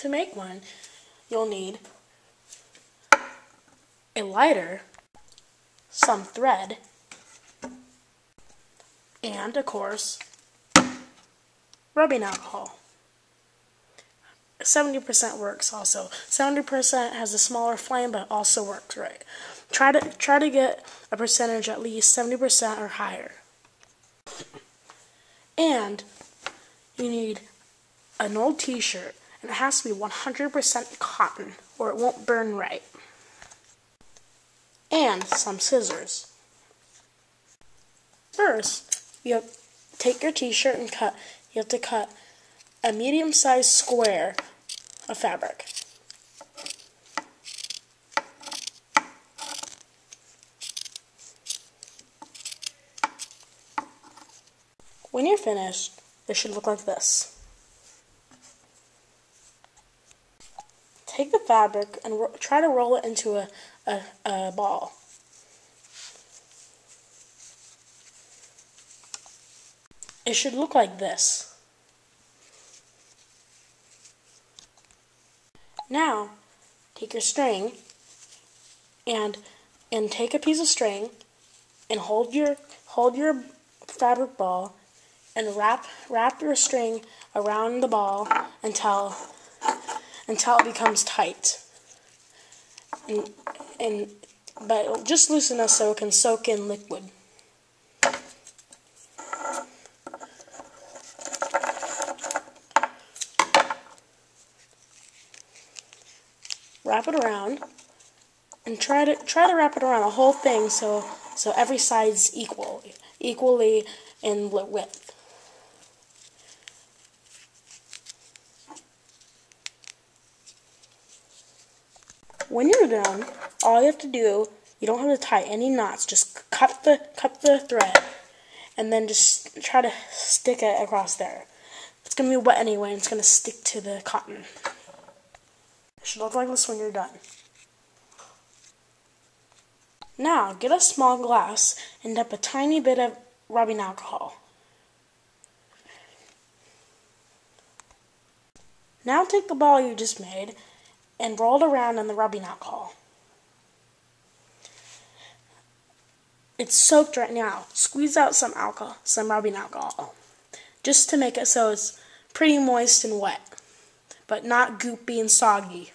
To make one, you'll need a lighter, some thread, and, of course, rubbing alcohol. 70% works also. 70% has a smaller flame, but also works right. Try to get a percentage at least 70% or higher. And you need an old t-shirt, and it has to be 100% cotton, or it won't burn right. And some scissors. First, you have to take your t-shirt and cut. You have to cut a medium-sized square of fabric. When you're finished, it should look like this. Take the fabric and try to roll it into a ball. It should look like this. Now, take your string and take a piece of string and hold your fabric ball and wrap your string around the ball until it becomes tight. But just loose enough so it can soak in liquid. Wrap it around and try to wrap it around the whole thing so every side's equally in width. When you're done, all you have to do, you don't have to tie any knots, just cut the thread and then just try to stick it across there. It's going to be wet anyway and it's going to stick to the cotton. It should look like this when you're done. Now, get a small glass and dip a tiny bit of rubbing alcohol. Now take the ball you just made and roll it around in the rubbing alcohol. It's soaked right now. Squeeze out some rubbing alcohol, just to make it so it's pretty moist and wet, but not goopy and soggy.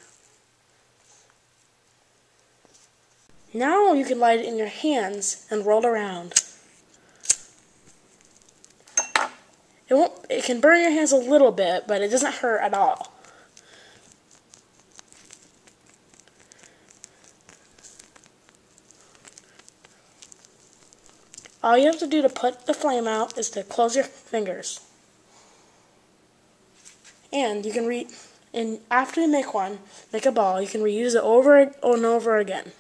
Now you can light it in your hands and roll around. It can burn your hands a little bit, but it doesn't hurt at all. All you have to do to put the flame out is to close your fingers. And you can after you make a ball, you can reuse it over and over again.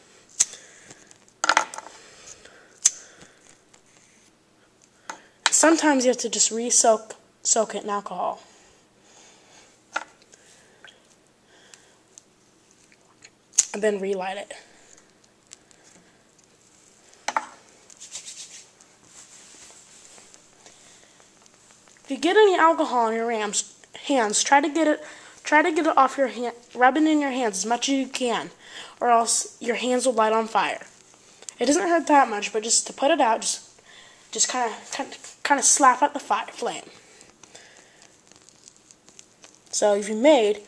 Sometimes you have to just soak it in alcohol. And then relight it. If you get any alcohol on your hands, try to get it off your hand, rub it in your hands as much as you can, or else your hands will light on fire. It doesn't hurt that much, but just to put it out, just kind of slap at the flame. So you've made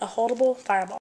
a holdable fireball.